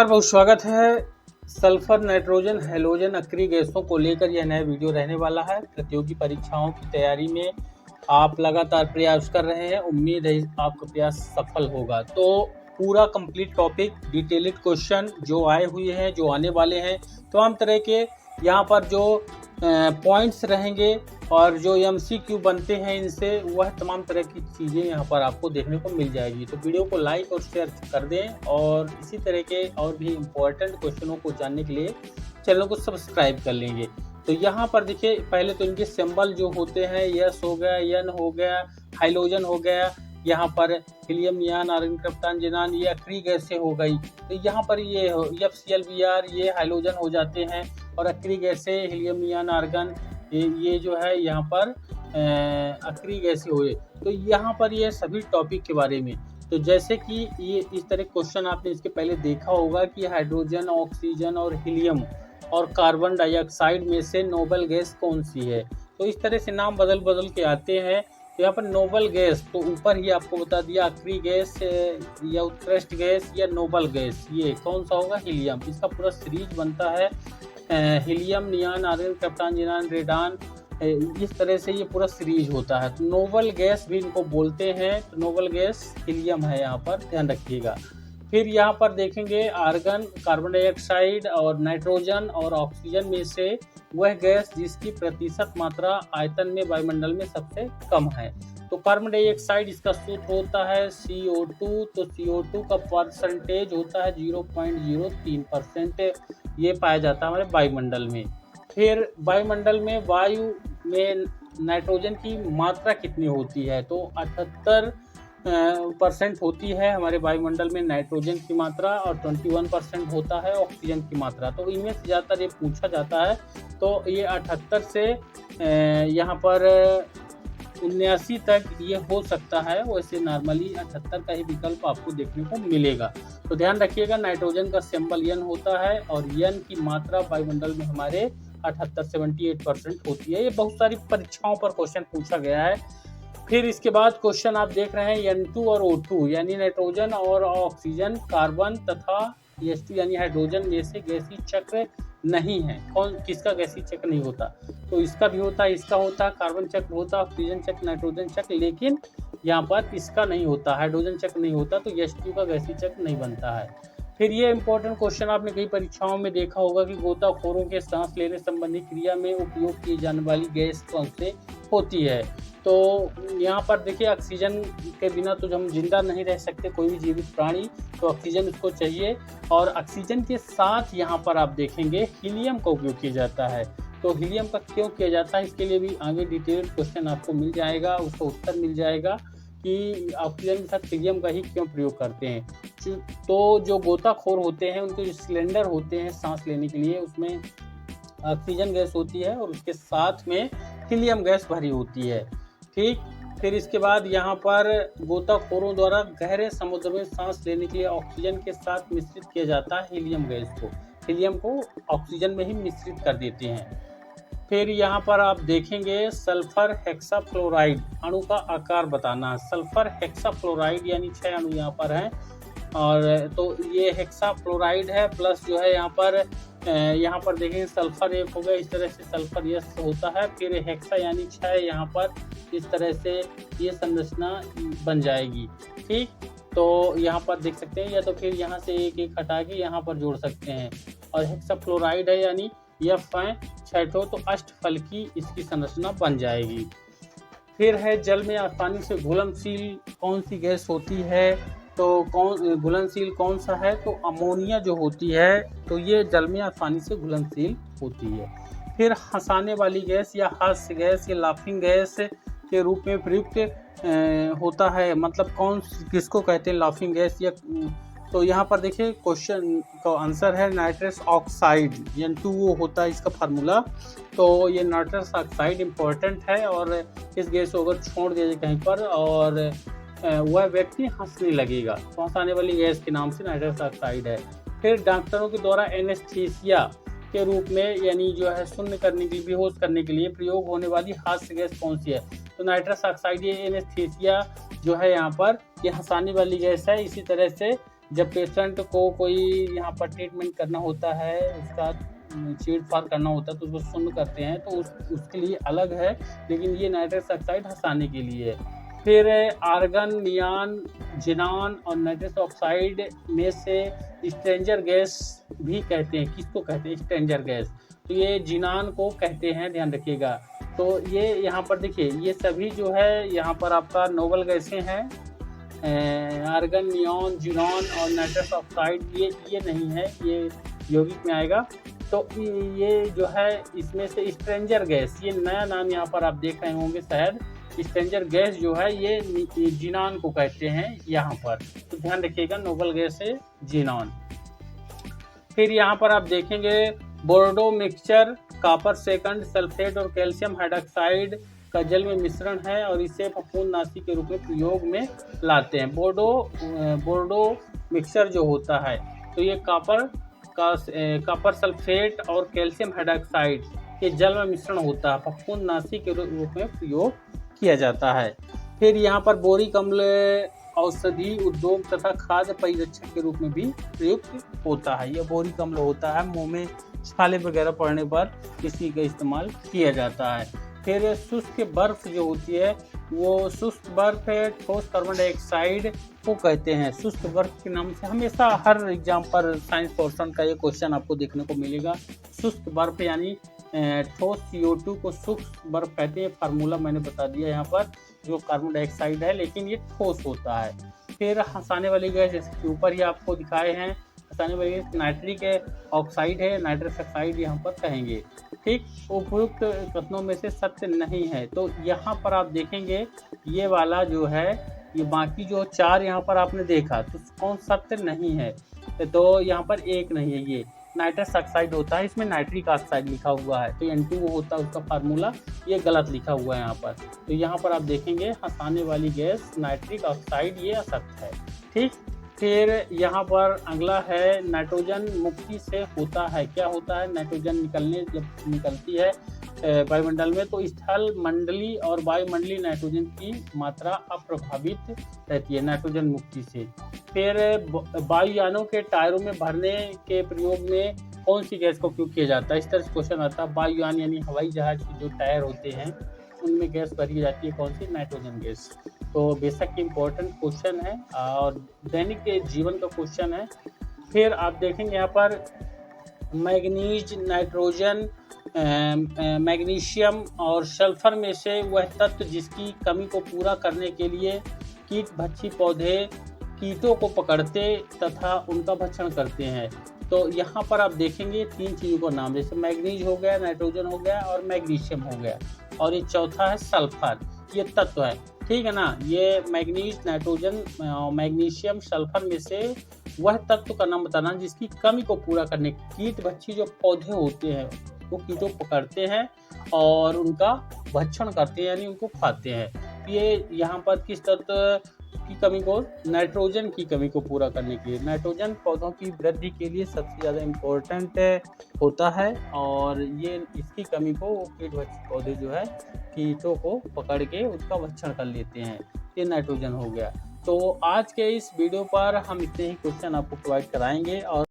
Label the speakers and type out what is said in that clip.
Speaker 1: नमस्कार, बहुत स्वागत है। सल्फर, नाइट्रोजन, हैलोजन, अक्री गैसों को लेकर यह नया वीडियो रहने वाला है। प्रतियोगी परीक्षाओं की तैयारी में आप लगातार प्रयास कर रहे हैं, उम्मीद है आपका प्रयास सफल होगा। तो पूरा कंप्लीट टॉपिक, डिटेल्ड क्वेश्चन जो आए हुए हैं, जो आने वाले हैं, तमाम तरह के यहाँ पर जो पॉइंट्स रहेंगे और जो MCQ बनते हैं इनसे, वह तमाम तरह की चीज़ें यहाँ पर आपको देखने को मिल जाएगी। तो वीडियो को लाइक और शेयर कर दें और इसी तरह के और भी इम्पोर्टेंट क्वेश्चनों को जानने के लिए चैनल को सब्सक्राइब कर लेंगे। तो यहाँ पर देखिए, पहले तो इनके सिंबल जो होते हैं, यस हो गया, यन हो गया, हाइलोजन हो गया, यहाँ पर helium, neon, argon, krypton, xenon, ये अक्री गैसें हो गई। तो यहाँ पर ये FCl, Br ये हाइलोजन हो जाते हैं और अक्री गैसें हीलियम, नियान, आर्गन ये जो है यहाँ पर अक्री गैसें हुए। तो यहाँ पर ये सभी टॉपिक के बारे में, तो जैसे कि ये इस तरह क्वेश्चन आपने इसके पहले देखा होगा कि हाइड्रोजन, ऑक्सीजन और हीलियम और कार्बन डाइऑक्साइड में से नोबल गैस कौन सी है। तो इस तरह से नाम बदल बदल के आते हैं। तो यहाँ पर नोबल गैस तो ऊपर ही आपको बता दिया, अक्री गैस या उत्कृष्ट गैस या नोबल गैस, ये कौन सा होगा, हीलियम। इसका पूरा सीरीज बनता है, helium, neon, argon, krypton, xenon, radon, इस तरह से ये पूरा सीरीज होता है। तो नोबल गैस भी इनको बोलते हैं। तो नोबल गैस हीलियम है, यहाँ पर ध्यान रखिएगा। फिर यहाँ पर देखेंगे आर्गन, कार्बन डाइऑक्साइड और नाइट्रोजन और ऑक्सीजन में से वह गैस जिसकी प्रतिशत मात्रा आयतन में वायुमंडल में सबसे कम है। तो कार्बन डाइऑक्साइड, इसका सूत्र होता है CO2। तो CO2 का परसेंटेज होता है 0.03%, ये पाया जाता है हमारे वायुमंडल में। फिर वायुमंडल में वायु में नाइट्रोजन की मात्रा कितनी होती है, तो 78% होती है हमारे वायुमंडल में नाइट्रोजन की मात्रा और 21% होता है ऑक्सीजन की मात्रा। तो इनमें से ज़्यादातर ये पूछा जाता है। तो ये 78 से यहाँ पर 79 तक ये हो सकता है। वैसे नॉर्मली 78 का ही विकल्प आपको देखने को मिलेगा। तो ध्यान रखिएगा, नाइट्रोजन का सिंबल यन होता है और यन की मात्रा वायुमंडल में हमारे 78-78% होती है। ये बहुत सारी परीक्षाओं पर क्वेश्चन पूछा गया है। फिर इसके बाद क्वेश्चन आप देख रहे हैं N2 और O2 यानी नाइट्रोजन और ऑक्सीजन, कार्बन तथा H2 यानी हाइड्रोजन में से गैसीय चक्र नहीं है। कौन किसका गैसीय चक्र नहीं होता, तो इसका भी होता है, इसका होता है, कार्बन चक्र होता है, ऑक्सीजन चक्र, नाइट्रोजन चक्र, लेकिन यहाँ पर इसका नहीं होता, हाइड्रोजन चक्र नहीं होता। तो H2 का गैसीय चक्र नहीं बनता है। फिर ये इंपॉर्टेंट क्वेश्चन आपने कई परीक्षाओं में देखा होगा कि गोताखोरों के सांस लेने संबंधी क्रिया में उपयोग की जाने वाली गैस कौन से होती है। तो यहाँ पर देखिए, ऑक्सीजन के बिना तो हम जिंदा नहीं रह सकते, कोई भी जीवित प्राणी, तो ऑक्सीजन उसको चाहिए। और ऑक्सीजन के साथ यहाँ पर आप देखेंगे हीलियम का उपयोग किया जाता है। तो हीलियम का क्यों किया जाता है, इसके लिए भी आगे डिटेल्ड क्वेश्चन आपको मिल जाएगा, उसका उत्तर मिल जाएगा कि ऑक्सीजन के साथ हीलियम का ही क्यों प्रयोग करते हैं। तो जो गोताखोर होते हैं, उनके जो सिलेंडर होते हैं सांस लेने के लिए, उसमें ऑक्सीजन गैस होती है और उसके साथ में हीलियम गैस भरी होती है। ठीक, फिर इसके बाद यहाँ पर गोताखोरों द्वारा गहरे समुद्र में सांस लेने के लिए ऑक्सीजन के साथ मिश्रित किया जाता है हीलियम गैस को। हीलियम को ऑक्सीजन में ही मिश्रित कर देते हैं। फिर यहाँ पर आप देखेंगे सल्फर हेक्साफ्लोराइड अणु का आकार बताना है। सल्फर हेक्साफ्लोराइड यानी 6 अणु यहाँ पर हैं, और तो ये हेक्साफ्लोराइड है। प्लस जो है यहाँ पर देखेंगे सल्फर एक हो गया, इस तरह से सल्फर यस होता है। फिर हेक्सा यानी 6, यहाँ पर इस तरह से ये संरचना बन जाएगी। ठीक, तो यहाँ पर देख सकते हैं, या तो फिर यहाँ से एक एक हटा के यहाँ पर जोड़ सकते हैं। और हेक्साफ्लोराइड है यानी F है 6 तो अष्टफलकी इसकी संरचना बन जाएगी। फिर है जल में आसानी से घुलनशील कौन सी गैस होती है, तो कौन घुलनशील कौन सा है, तो अमोनिया जो होती है, तो ये जल में आसानी से घुलनशील होती है। फिर हंसाने वाली गैस या हास्य गैस या लाफिंग गैस के रूप में प्रयुक्त होता है, मतलब किसको कहते हैं लाफिंग गैस या। तो यहाँ पर देखिए क्वेश्चन का आंसर है नाइट्रस ऑक्साइड, N2 वो होता है इसका फार्मूला। तो ये नाइट्रस ऑक्साइड इम्पोर्टेंट है, और इस गैस को अगर छोड़ दिया जाए कहीं पर और वह व्यक्ति हंसने लगेगा, तो हंसाने वाली गैस के नाम से नाइट्रस ऑक्साइड है। फिर डॉक्टरों के द्वारा एनेस्थीसिया के रूप में यानी जो है शून्य करने के लिए, बेहोश करने के लिए प्रयोग होने वाली हास्य गैस कौन सी है, तो नाइट्रस ऑक्साइड। ये एनेस्थीसिया जो है यहाँ पर ये हंसाने वाली गैस है। इसी तरह से जब पेशेंट को कोई यहाँ पर ट्रीटमेंट करना होता है, उसका चीर-फाड़ करना होता है तो उसको शून्य करते हैं, तो उसके लिए अलग है, लेकिन ये नाइट्रस ऑक्साइड हँसाने के लिए है। फिर आर्गन, नियॉन, ज़ीनॉन और नाइट्रस ऑक्साइड में से स्ट्रेंजर गैस भी कहते हैं। किसको कहते हैं? Stranger gas. तो ये ज़ीनॉन को कहते हैं, ध्यान रखिएगा। तो ये यहाँ पर देखिए, ये सभी जो है यहाँ पर आपका नोबल गैसें हैं। आर्गन, नियॉन, ज़ीनॉन और नाइट्रस ऑक्साइड ये नहीं है, ये यौगिक में आएगा। तो ये जो है इसमें से स्ट्रेंजर गैस, ये नया नाम यहाँ पर आप देख रहे होंगे शायद। स्ट्रेंजर गैस जो है ये ज़ीनॉन को कहते हैं यहाँ पर, तो ध्यान रखिएगा, नोबल गैस है ज़ीनॉन। फिर यहाँ पर आप देखेंगे बोर्डो मिक्सचर कॉपर सेकंड सल्फेट और कैल्शियम हाइड्रॉक्साइड का जल में मिश्रण है और इसे फफूंदनाशी के रूप में प्रयोग में लाते हैं। बोर्डो मिक्सचर जो होता है तो ये कॉपर सल्फेट और कैल्शियम हाइड्रॉक्साइड के जल में मिश्रण होता है, फफूंदनाशी के रूप में प्रयोग किया जाता है। फिर यहाँ पर बोरिक अम्ल औषधि उद्योग तथा खाद्य परिरक्षक के रूप में भी प्रयुक्त होता है। यह बोरिक अम्ल होता है, मुंह में छाले वगैरह पड़ने पर इसी का इस्तेमाल किया जाता है। फिर शुष्क बर्फ जो होती है वो शुष्क बर्फ है, ठोस कार्बन डाइऑक्साइड को कहते हैं। शुष्क बर्फ के नाम से हमेशा हर एग्जाम पर साइंस पोर्शन का ये क्वेश्चन आपको देखने को मिलेगा। शुष्क बर्फ यानी ठोस CO2 को शुष्क बर्फ कहते हैं। फार्मूला मैंने बता दिया यहाँ पर, जो कार्बन डाइऑक्साइड है लेकिन ये ठोस होता है। फिर हंसाने वाली गैस जैसे कि ऊपर ही आपको दिखाए हैं, हंसाने वाली गैस नाइट्रिक ऑक्साइड है, नाइट्रस ऑक्साइड यहाँ पर कहेंगे। ठीक, उपयुक्त कथनों में से सत्य नहीं है। तो यहाँ पर आप देखेंगे ये वाला जो है, ये बाकी जो 4 यहाँ पर आपने देखा तो कौन सत्य नहीं है, तो यहाँ पर एक नहीं है। ये नाइट्रस ऑक्साइड होता है, इसमें नाइट्रिक ऑक्साइड लिखा हुआ है, तो N2O होता है उसका फार्मूला, ये गलत लिखा हुआ है यहाँ पर। तो यहाँ पर आप देखेंगे हंसाने वाली गैस नाइट्रिक ऑक्साइड, ये असत्य है। ठीक, फिर यहाँ पर अगला है नाइट्रोजन मुक्ति से होता है। क्या होता है? नाइट्रोजन जब निकलती है वायुमंडल में तो स्थल मंडली और वायुमंडलीय नाइट्रोजन की मात्रा अप्रभावित रहती है नाइट्रोजन मुक्ति से। फिर वायुयानों के टायरों में भरने के प्रयोग में कौन सी गैस का उपयोग किया जाता है? इस तरह से क्वेश्चन आता है। वायुयान यानी हवाई जहाज के जो टायर होते हैं उनमें गैस भरी जाती है, कौन सी? Nitrogen gas. तो बेशक इम्पोर्टेंट क्वेश्चन है और दैनिक के जीवन का क्वेश्चन है। फिर आप देखेंगे यहाँ पर मैग्नीज, नाइट्रोजन, मैग्नीशियम और सल्फर में से वह तत्व जिसकी कमी को पूरा करने के लिए कीट भक्षी पौधे कीटों को पकड़ते तथा उनका भक्षण करते हैं। तो यहाँ पर आप देखेंगे 3 चीज़ों का नाम, जैसे मैग्नीज हो गया, नाइट्रोजन हो गया और मैग्नीशियम हो गया, और ये चौथा है सल्फर। ये तत्व है, ठीक है ना। ये मैग्नीज, नाइट्रोजन, मैग्नीशियम, सल्फर में से वह तत्व का नाम बताना जिसकी कमी को पूरा करने कीट भक्षी जो पौधे होते हैं वो कीटों पकड़ते हैं और उनका भक्षण करते हैं, यानी उनको खाते हैं। ये यहाँ पर किस तत्व की कमी को? नाइट्रोजन की कमी को पूरा करने के लिए। नाइट्रोजन पौधों की वृद्धि के लिए सबसे ज़्यादा इम्पोर्टेंट होता है और ये इसकी कमी को वो कीट भक्षी पौधे जो है कीटों को पकड़ के उसका भक्षण कर लेते हैं, ये नाइट्रोजन हो गया। तो आज के इस वीडियो पर हम इतने ही क्वेश्चन आपको प्रोवाइड कराएंगे और